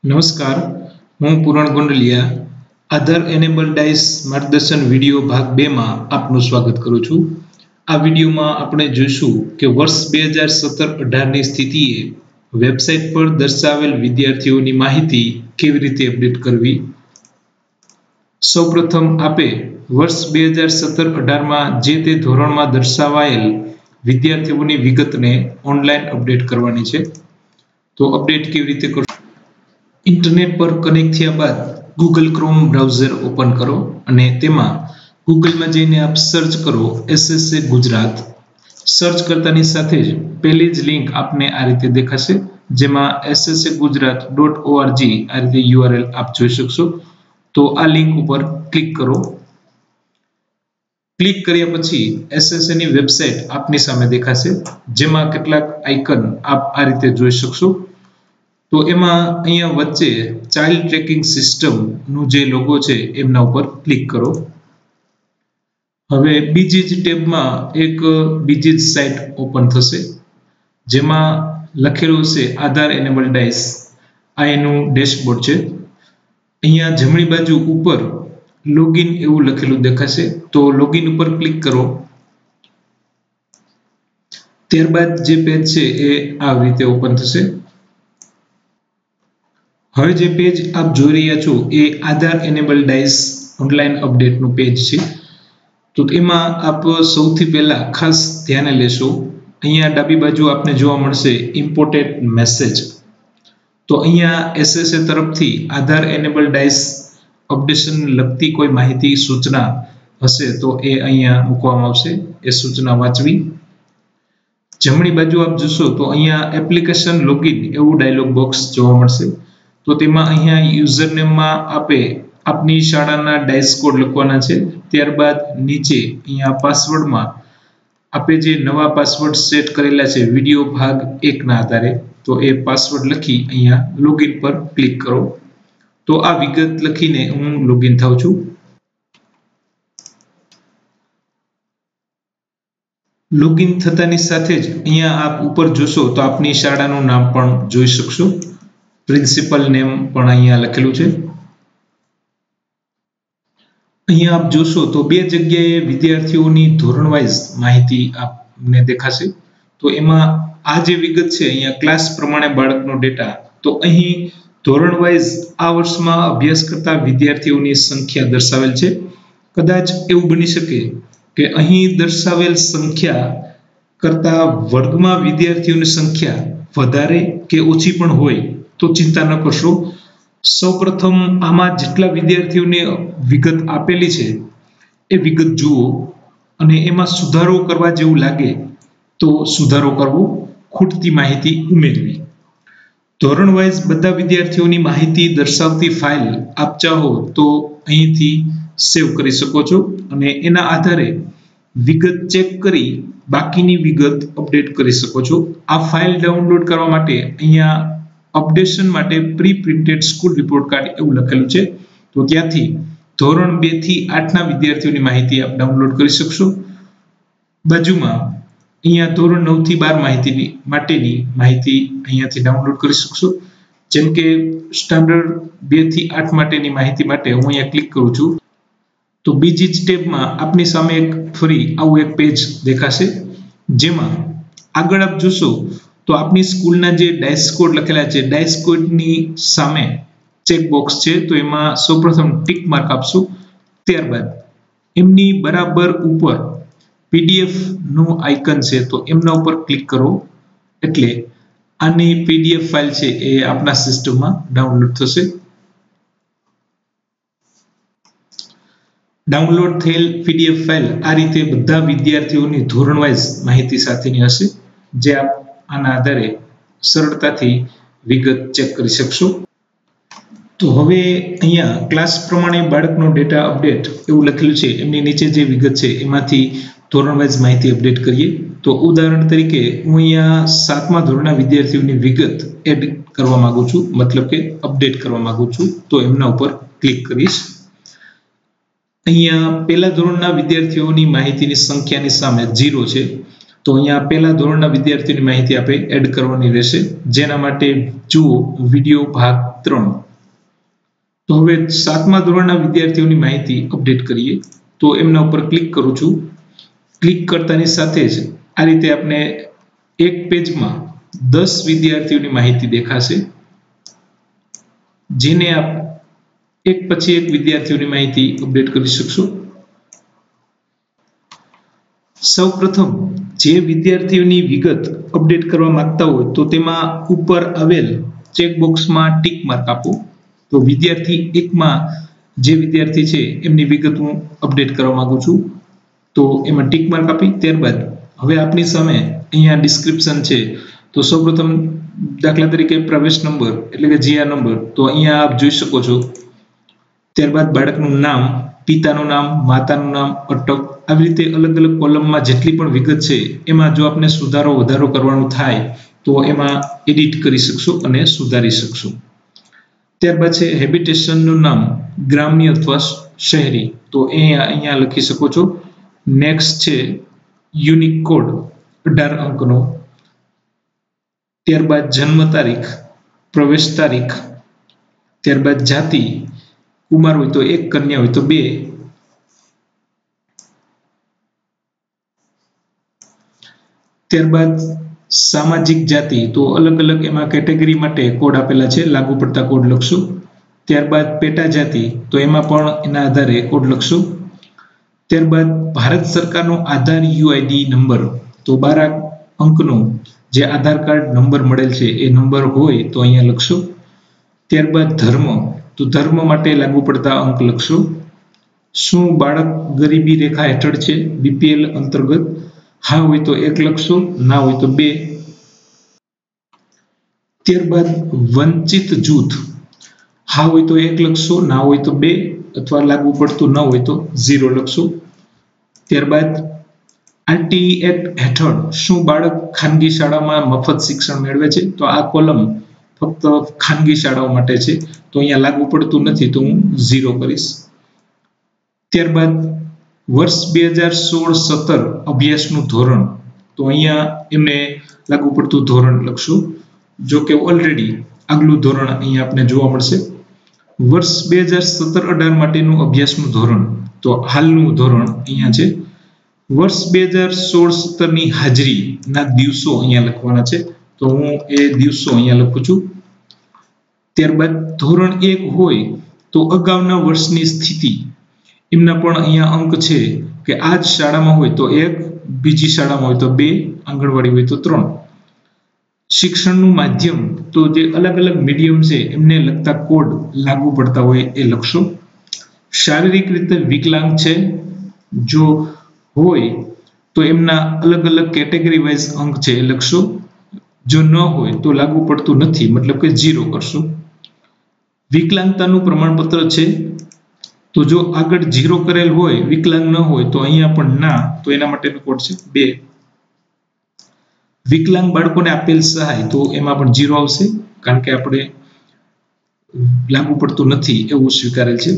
નમસ્કાર, હું પૂરણ ગુંડલિયા આધાર enable dice માર્ગદર્શન વિડીયો ભાગ 2 માં આપનું સ્વાગત કરું છું। આ વિડીયોમાં આપણે જોઈશું કે વર્ષ 2017-18 ની સ્થિતિએ વેબસાઇટ પર દર્શાવેલ વિદ્યાર્થીઓની માહિતી કેવી રીતે અપડેટ કરવી। સૌપ્રથમ આપે વર્ષ 2017-18 માં જે તે ધોરણમાં દર્શાવાયેલ વિદ્યાર્થીઓની વિગતને ઓનલાઈન અપડેટ કરવાની છે। તો અપડેટ કેવી રીતે કરવું? इंटरनेट पर कनेक्ट थया बाद गूगल क्रोम ब्राउजर ओपन करो અને તેમાં ગૂગલ માં જઈને આપ સર્ચ કરો SSA ગુજરાત। સર્ચ કરતાની સાથે જ પહેલી જ લિંક આપને આ રીતે દેખાશે જેમાં ssagujrat.org આ રીતે URL આપ જોઈ શકશો। તો આ લિંક ઉપર ક્લિક કરો। ક્લિક કર્યા પછી SSA ની વેબસાઇટ આપની સામે દેખાશે જેમાં કેટલાક આઇકન આપ આ રીતે જોઈ શકશો। તો એમાં અહીંયા વચ્ચે ચાઇલ્ડ ટ્રેકિંગ સિસ્ટમ નું જે લોગો છે એમના ઉપર ક્લિક કરો। હવે બીજી જ ટેબમાં એક બીજી જ સાઇટ ઓપન થશે જેમાં લખેલું છે આધાર એનેબલ ડાઇસ। આ એનું ડેશબોર્ડ છે। અહીંયા જમણી બાજુ ઉપર લોગિન એવું લખેલું દેખાશે તો લોગિન ઉપર ક્લિક કરો। ત્યારબાદ જે પેજ છે એ આ રીતે ઓપન થશે। હવે જે પેજ આપ જોઈ રહ્યા છો એ આધાર એનેબલ ડાઇસ ઓનલાઈન અપડેટનું પેજ છે। તો એમાં આપ સૌથી પહેલા ખાસ ધ્યાને લેશો અહીંયા ડાબી બાજુ આપને જોવા મળશે ઇમ્પોર્ટેન્ટ મેસેજ। તો અહીંયા SSA તરફથી આધાર એનેબલ ડાઇસ અપડેશન લગતી કોઈ માહિતી સૂચના હશે તો એ અહીંયા મૂકવામાં આવશે, એ સૂચના વાંચવી। જમણી બાજુ આપ જોશો તો અહીંયા એપ્લિકેશન લોગિન એવું ડાયલોગ બોક્સ જોવા મળશે। તો તેમાં અહીંયા યુઝરનેમમાં આપે આપની શાળાના ડાઇસ કોડ લખવાના છે। ત્યારબાદ નીચે અહીંયા પાસવર્ડમાં આપે જે નવા પાસવર્ડ સેટ કરેલા છે વિડીયો ભાગ 1 ના આધારે તો એ પાસવર્ડ લખી અહીંયા લોગિન પર ક્લિક કરો। તો આ વિગત લખીને હું લોગિન થાઉં છું। લોગિન થતાની સાથે જ અહીંયા આપ ઉપર જોશો તો આપની શાળાનું નામ પણ જોઈ શકશો। પ્રિન્સિપલ નેમ પણ અહીંયા લખેલું છે। અહીંયા આપ જોશો તો બે જગ્યાએ વિદ્યાર્થીઓની ધોરણ વાઇઝ માહિતી આપને દેખાશે। તો એમાં આ જે વિગત છે અહીંયા ક્લાસ પ્રમાણે બાળકનો ડેટા, તો અહીં ધોરણ વાઇઝ આ વર્ષમાં અભ્યાસ કરતા વિદ્યાર્થીઓની સંખ્યા દર્શાવેલ છે। કદાચ એવું બની શકે કે અહીં દર્શાવેલ સંખ્યા કરતા વર્ગમાં વિદ્યાર્થીઓની સંખ્યા વધારે કે ઓછી પણ હોય તો ચિંતા ન કરશો। સૌપ્રથમ આમાં જેટલા વિદ્યાર્થીઓની વિગત આપેલી છે એ વિગત જુઓ અને એમાં સુધારો કરવા જેવું લાગે તો સુધારો કરવો, ખૂટતી માહિતી ઉમેરવી। ધોરણ વાઇઝ બધા વિદ્યાર્થીઓની માહિતી દર્શાવતી ફાઇલ આપ ચાહો તો અહીંથી સેવ કરી શકો છો અને એના આધારે વિગત ચેક કરી બાકીની વિગત અપડેટ કરી શકો છો। આ ફાઇલ ડાઉનલોડ કરવા માટે અહીંયા અપડેશન માટે pre printed school report card એવું લખેલું છે તો ત્યાંથી ધોરણ 2 થી 8 ના વિદ્યાર્થીઓની માહિતી આપ ડાઉનલોડ કરી શકશો। બાજુમાં અહીંયા ધોરણ 9 થી 12 માટેની માહિતી અહીંયાથી ડાઉનલોડ કરી શકશો। જેમ કે સ્ટાન્ડર્ડ 2 થી 8 માટેની માહિતી માટે હું અહીંયા ક્લિક કરું છું તો બીજી જ ટેબમાં આપની સામે એક ફરી આવું એક પેજ દેખાશે જેમાં આગળ આપ જોશો તો આપની સ્કૂલના જે ડાઇસ કોડ લખેલા છે ડાઇસ કોડની સામે ચેક બોક્સ છે તો એમાં સૌપ્રથમ ટિક માર્ક આપશો। ત્યારબાદ એમની બરાબર ઉપર PDF નું આઇકન છે તો એમના ઉપર ક્લિક કરો એટલે આની PDF ફાઇલ છે એ આપના સિસ્ટમમાં ડાઉનલોડ થશે। ડાઉનલોડ થયેલ PDF ફાઇલ આ રીતે બધા વિદ્યાર્થીઓની ધોરણ વાઇઝ માહિતી સાથેની હશે જે આપ આના આધારે સરળતાથી વિગત ચેક કરી શકશો। તો હવે અહીંયા ક્લાસ પ્રમાણે બાળકનો ડેટા અપડેટ એવું લખેલું છે એમની નીચે જે વિગત છે એમાંથી ધોરણ વાઇઝ માહિતી અપડેટ કરીએ। તો ઉદાહરણ તરીકે હું અહીંયા 7મા ધોરણના વિદ્યાર્થીઓની વિગત એડ કરવા માંગુ છું, મતલબ કે અપડેટ કરવા માંગુ છું તો એમના ઉપર ક્લિક કરીશ। અહીંયા પહેલા ધોરણના વિદ્યાર્થીઓની માહિતીની સંખ્યાની સામે 0 છે તો અહીંયા પહેલા ધોરણના વિદ્યાર્થીઓની માહિતી આપણે એડ કરવાની રહેશે, જેના માટે જુઓ વિડિયો ભાગ 3. તો હવે 7મા ધોરણના વિદ્યાર્થીઓની માહિતી અપડેટ કરીએ. તો એમના ઉપર ક્લિક કરું છું. ક્લિક કરતાની સાથે જ આ રીતે આપણે એક પેજમાં 10 વિદ્યાર્થીઓની માહિતી દેખાશે, જેને આપ એક પછી એક વિદ્યાર્થીઓની માહિતી અપડેટ કરી શકશો. સૌપ્રથમ જે વિદ્યાર્થીઓની વિગત અપડેટ કરવા માંગતા હોય તો તેમાં ઉપર આવેલ ચેકબોક્સમાં ટીક માર્ક આપો. તો વિદ્યાર્થી 1માં જે વિદ્યાર્થી છે એમની વિગત હું અપડેટ કરવા માંગુ છું, તો એમાં ટીક માર્ક આપી ત્યારબાદ હવે આપની સામે અહીંયા ડિસ્ક્રિપ્શન છે. તો સૌપ્રથમ દાખલા તરીકે પ્રવેશ નંબર એટલે કે જીઆર નંબર, તો અહીંયા આપ જોઈ શકો છો. ત્યારબાદ બાળકનું નામ, પિતાનું નામ, માતાનું નામ, અટક, આવી રીતે અલગ અલગ કોલમમાં જેટલી પણ વિગત છે એમાં જો આપણે સુધારો વધારો કરવાનું થાય તો એમાં એડિટ કરી શકશો અને સુધારી શકશો. ત્યારબાદ છે હેબિટેશનનું નામ, ગ્રામ્ય અથવા શહેરી, તો અહીંયા લખી શકો છો. નેક્સ્ટ છે યુનિક કોડ 18 અંકનો. ત્યારબાદ જન્મ તારીખ, પ્રવેશ તારીખ, ત્યારબાદ જાતિ, કુમાર હોય તો 1, કન્યા હોય તો 2, ત્યારબાદ સામાજિક જાતિ, તો અલગ અલગ એમાં કેટેગરી માટે કોડ આપેલા છે, લાગુ પડતા કોડ લખશો. ત્યારબાદ પેટા જાતિ, તો એમાં પણ એના આધારે કોડ લખશો. ત્યારબાદ ભારત સરકારનો આધાર યુઆઈડી નંબર, તો 12 અંકનો જે આધાર કાર્ડ નંબર મળેલ છે એ નંબર હોય તો અહીંયા લખશો. ત્યારબાદ ધર્મ, તો ધર્મ માટે લાગુ પડતા અંક લખશો. શું બાળક ગરીબી રેખા હેઠળ છે, બીપીએલ અંતર્ગત? હા હોય તો 1 લખશો, ના હોય તો 2. ત્યારબાદ વંચિત જૂથ, હા હોય તો 1 લખશો, ના હોય તો 2, અથવા લાગુ પડતું ન હોય તો 0 લખશો. ત્યારબાદ આરટીઈ એક્ટ હેઠળ શું બાળક ખાનગી શાળામાં મફત શિક્ષણ મેળવે છે? તો આ કોલમ ફક્ત ખાનગી શાળાઓ માટે છે, તો અહીંયા લાગુ પડતું નથી, તો હું 0 કરીશ. ત્યારબાદ વર્ષ 2016-17 અભ્યાસનું ધોરણ, તો અહીંયા એમને લાગુ પડતું ધોરણ લખશું. જો કે ઓલરેડી આગલું ધોરણ અહીંયા આપણે જોવા મળશે. વર્ષ 2017-18 માટેનું અભ્યાસનું ધોરણ, તો હાલનું ધોરણ અહીંયા છે. વર્ષ 2016-17ની હાજરીના દિવસો અહીંયા લખવાના છે, તો હું એ દિવસો અહીંયા લખું છું. ત્યારબાદ ધોરણ 1 હોય તો અગાઉના વર્ષની સ્થિતિ, એમના પણ અહીંયા અંક છે કે આ જ શાળામાં હોય તો 1, બીજી શાળામાં હોય તો 2, આંગણવાડી હોય તો 3. શિક્ષણનું માધ્યમ, તો જે અલગ અલગ મીડિયમ છે એમને લગતા કોડ લાગુ પડતા હોય એ લખશો. શારીરિક રીતે વિકલાંગ છે જો હોય તો એમના અલગ અલગ કેટેગરી વાઇઝ અંક છે એ લખશો. જો ન હોય તો લાગુ પડતું નથી, મતલબ કે 0 કરશો. વિકલાંગતાનું પ્રમાણપત્ર છે, તો જો આગળ 0 કરેલ હોય, વિકલાંગ ન હોય તો અહીંયા પણ ના, તો એના માટેનો કોડ છે 2. વિકલાંગ બાળકોને આપેલ સહાય, તો એમાં પણ 0 આવશે, કારણ કે આપણે લાગુ પડતું નથી એવું સ્વીકારેલ છે.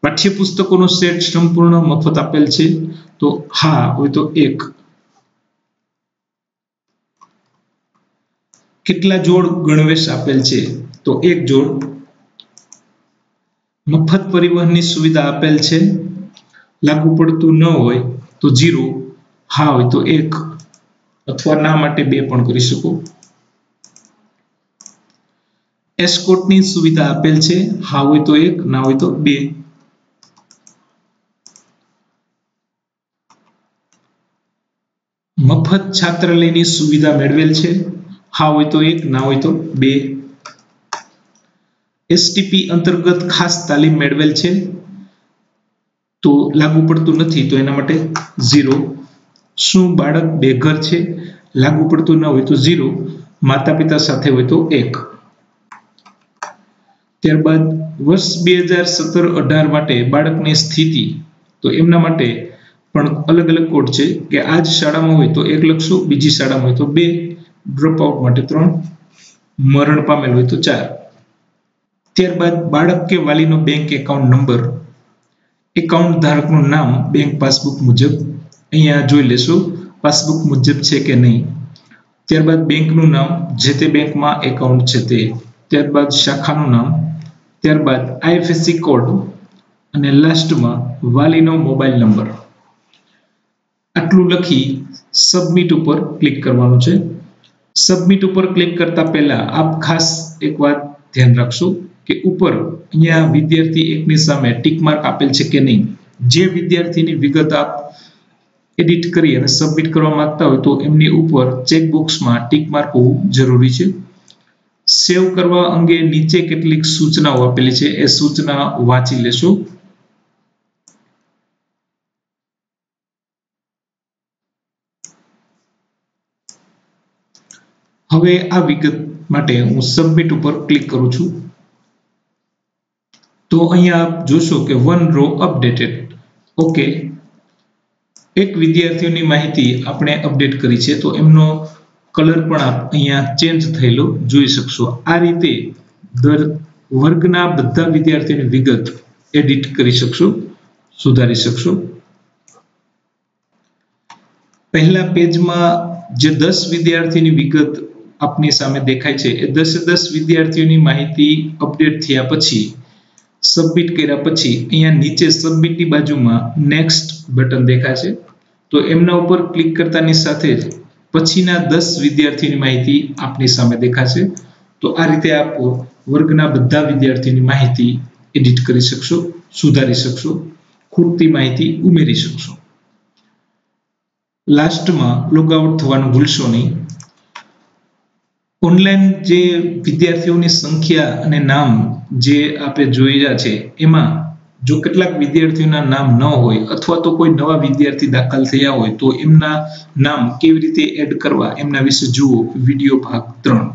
પાઠ્યપુસ્તકોનો સેટ સંપૂર્ણ મફત આપેલ છે, તો હા હોય તો 1. કેટલા જોડ ગણવેશ આપેલ છે? તો 1 જોડ. મફત પરિવહનની સુવિધા આપેલ છે, લાગુ પડતું ન હોય તો 0, હા હોય તો 1, અથવા ના માટે 2 પણ કરી શકો. એસ્કોર્ટની સુવિધા આપેલ છે, હા હોય તો 1, ના હોય તો 2. મફત છાત્રાલયની સુવિધા મેળવેલ છે, હા હોય તો 1, ના હોય તો 2. એસટીપી અંતર્ગત ખાસ તાલીમ મેળવેલ છે, તો લાગુ પડતું નથી, તો એના માટે 0. શું બાળક બેઘર છે? લાગુ પડતું ન હોય તો 0, માતા પિતા સાથે હોય તો 1. ત્યારબાદ વર્ષ 2017-18 માટે બાળકની સ્થિતિ, તો એમના માટે પણ અલગ અલગ કોડ છે કે આ જ શાળામાં હોય તો 1 લખશો, બીજી શાળામાં હોય તો 2, ડ્રોપ આઉટ માટે 3, મરણ પામેલ હોય તો 4. ત્યારબાદ બાળક કે વાલીનો બેંક એકાઉન્ટ નંબર, એકાઉન્ટ ધારકનું નામ બેંક પાસબુક મુજબ અહીંયા જોઈ લેશો પાસબુક મુજબ છે કે નહીં. ત્યારબાદ બેંકનું નામ, જે તે બેંકમાં એકાઉન્ટ છે તે. ત્યારબાદ શાખાનું નામ, ત્યારબાદ આઈએફએસસી કોડ અને લાસ્ટમાં વાલીનો મોબાઈલ નંબર. આટલું લખી સબમિટ ઉપર ક્લિક કરવાનું છે. સબમિટ ઉપર ક્લિક કરતા પહેલા આપ ખાસ એક વાત ધ્યાન રાખશો કે ઉપર અહીંયા વિદ્યાર્થી એકની સામે ટીક માર્ક આપેલ છે કે નહીં. જે વિદ્યાર્થીની વિગત આપ એડિટ કરી અને સબમિટ કરવા માંગતા હોય તો એમની ઉપર ચેકબોક્સમાં ટીક માર્ક હોવું જરૂરી છે. સેવ કરવા અંગે નીચે કેટલીક સૂચનાઓ આપેલી છે, એ સૂચના વાંચી લેશો. હવે આ વિગત માટે હું સબમિટ ઉપર ક્લિક કરું છું. તો અહીંયા આપ જોશો કે 1 રો અપડેટેડ. ઓકે, એક વિદ્યાર્થીઓની માહિતી આપણે અપડેટ કરી છે તો એમનો કલર પણ આપ અહીંયા ચેન્જ થયેલો જોઈ શકશો. આ રીતે વર્ગના બધા વિદ્યાર્થીઓની વિગત એડિટ કરી શકશો, સુધારી શકશો. પહેલા પેજમાં જે 10 વિદ્યાર્થીની વિગત આપની સામે દેખાય છે એ 10 વિદ્યાર્થીઓની માહિતી અપડેટ થયા પછી સબમિટ કર્યા પછી અહીંયા નીચે સબમિટની બાજુમાં નેક્સ્ટ બટન દેખાશે. તો એમના ઉપર ક્લિક કરતાની સાથે જ પછીના 10 વિદ્યાર્થીઓની માહિતી આપની સામે દેખાશે. તો આ રીતે આપ વર્ગના બધા વિદ્યાર્થીઓની માહિતી એડિટ કરી શકશો, સુધારી શકશો, ખૂટતી માહિતી ઉમેરી શકશો. લાસ્ટમાં લોગઆઉટ થવાનું ભૂલશો નહીં. ઓનલાઈન જે વિદ્યાર્થીઓની સંખ્યા અને નામ જે આપણે જોઈ રહ્યા છે એમાં જો કેટલાક વિદ્યાર્થીઓના નામ ન હોય અથવા તો કોઈ નવા વિદ્યાર્થી દાખલ થયા હોય તો એમના નામ કેવી રીતે એડ કરવા એમના વિશે જુઓ વિડીયો ભાગ 3.